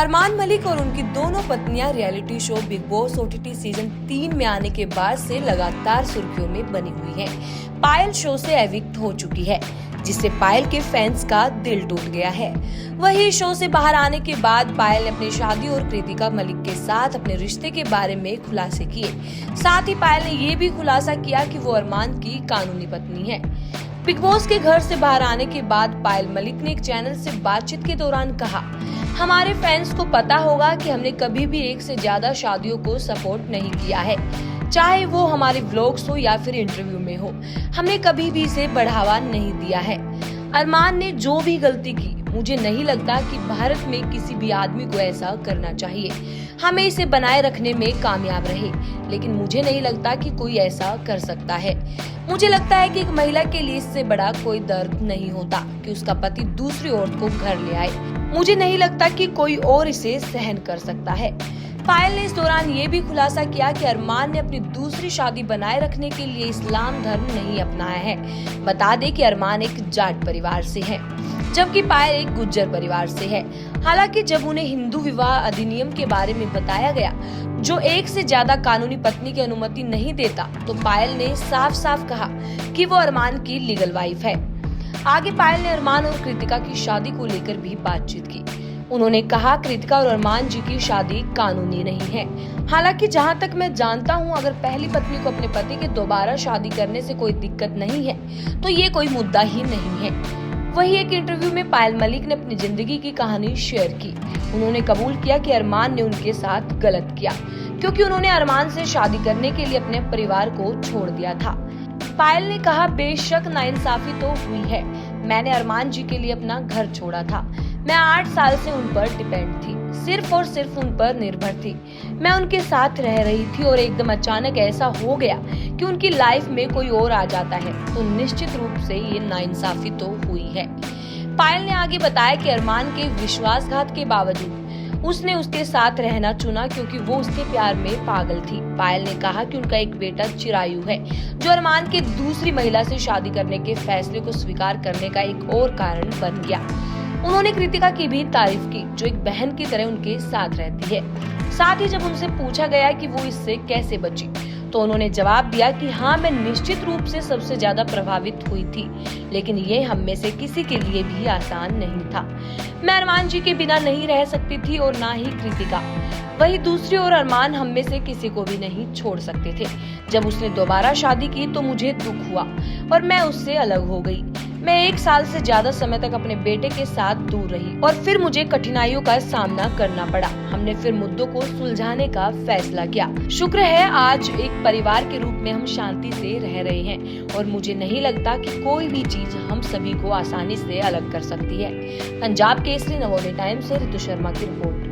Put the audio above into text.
अरमान मलिक और उनकी दोनों पत्नियां reality show big boss OTT season 3 में आने के बाद से लगातार सुर्खियों में बनी हुई हैं। पायल शो से एविक्ट हो चुकी है, जिससे पायल के फैंस का दिल टूट गया है। वही शो से बाहर आने के बाद पायल ने अपनी शादी और कृतिका मलिक के साथ अपने रिश्ते के बारे में खुलासे किए। साथ ही पायल ने ये भी खुलासा किया कि वो अरमान की कानूनी पत्नी है। बिग बॉस के घर से बाहर आने के बाद पायल मलिक ने एक चैनल से बातचीत के दौरान कहा, हमारे फैंस को पता होगा कि हमने कभी भी एक से ज्यादा शादियों को सपोर्ट नहीं किया है, चाहे वो हमारे व्लॉग्स हो या फिर इंटरव्यू में हो। हमने कभी भी इसे बढ़ावा नहीं दिया है। अरमान ने जो भी गलती की, मुझे नहीं लगता कि भारत में किसी भी आदमी को ऐसा करना चाहिए। हमें इसे बनाए रखने में कामयाब रहे, लेकिन मुझे नहीं लगता कि कोई ऐसा कर सकता है। मुझे लगता है कि एक महिला के लिए इससे बड़ा कोई दर्द नहीं होता कि उसका पति दूसरी औरत को घर ले आए। मुझे नहीं लगता कि कोई और इसे सहन कर सकता है। पायल ने इस दौरान ये भी खुलासा किया कि अरमान ने अपनी दूसरी शादी बनाए रखने के लिए इस्लाम धर्म नहीं अपनाया है। बता दें कि अरमान एक जाट परिवार से है, जबकि पायल एक गुज्जर परिवार से है। हालांकि जब उन्हें हिंदू विवाह अधिनियम के बारे में बताया गया, जो एक से ज्यादा कानूनी पत्नी की अनुमति नहीं देता, तो पायल ने साफ साफ कहा कि वो अरमान की लीगल वाइफ है। आगे पायल ने अरमान और कृतिका की शादी को लेकर भी बातचीत की। उन्होंने कहा, कृतिका और अरमान जी की शादी कानूनी नहीं है। हालांकि जहां तक मैं जानता हूं, अगर पहली पत्नी को अपने पति के दोबारा शादी करने से कोई दिक्कत नहीं है, तो ये कोई मुद्दा ही नहीं है। वही एक इंटरव्यू में पायल मलिक ने अपनी जिंदगी की कहानी शेयर की। उन्होंने कबूल किया कि अरमान ने उनके साथ गलत किया, क्योंकि उन्होंने अरमान से शादी करने के लिए अपने परिवार को छोड़ दिया था। पायल ने कहा, बेशक नाइंसाफी तो हुई है। मैंने अरमान जी के लिए अपना घर छोड़ा था। मैं 8 साल से उन पर डिपेंड थी, सिर्फ और सिर्फ उन पर निर्भर थी। मैं उनके साथ रह रही थी और एकदम अचानक ऐसा हो गया कि उनकी लाइफ में कोई और आ जाता है, तो निश्चित रूप से ये नाइंसाफी तो हुई है। पायल ने आगे बताया कि अरमान के विश्वासघात के बावजूद उसने उसके साथ रहना चुना, क्योंकि वो उसके प्यार में पागल थी। पायल ने कहा कि उनका एक बेटा चिरायु है, जो अरमान के दूसरी महिला से शादी करने के फैसले को स्वीकार करने का एक और कारण बन गया। उन्होंने कृतिका की भी तारीफ की, जो एक बहन की तरह उनके साथ रहती है। साथ ही जब उनसे पूछा गया कि वो इससे कैसे बची, तो उन्होंने जवाब दिया कि हाँ, मैं निश्चित रूप से सबसे ज्यादा प्रभावित हुई थी, लेकिन ये हम में से किसी के लिए भी आसान नहीं था। मैं अरमान जी के बिना नहीं रह सकती थी और ना ही कृतिका। वही दूसरी ओर अरमान हम में से किसी को भी नहीं छोड़ सकते थे। जब उसने दोबारा शादी की तो मुझे दुख हुआ और मैं उससे अलग हो गई। मैं 1 साल से ज्यादा समय तक अपने बेटे के साथ दूर रही और फिर मुझे कठिनाइयों का सामना करना पड़ा। हमने फिर मुद्दों को सुलझाने का फैसला किया। शुक्र है आज एक परिवार के रूप में हम शांति से रह रहे हैं और मुझे नहीं लगता कि कोई भी चीज हम सभी को आसानी से अलग कर सकती है। पंजाब केसरी नवोदय टाइम्स से ऋतु शर्मा की रिपोर्ट।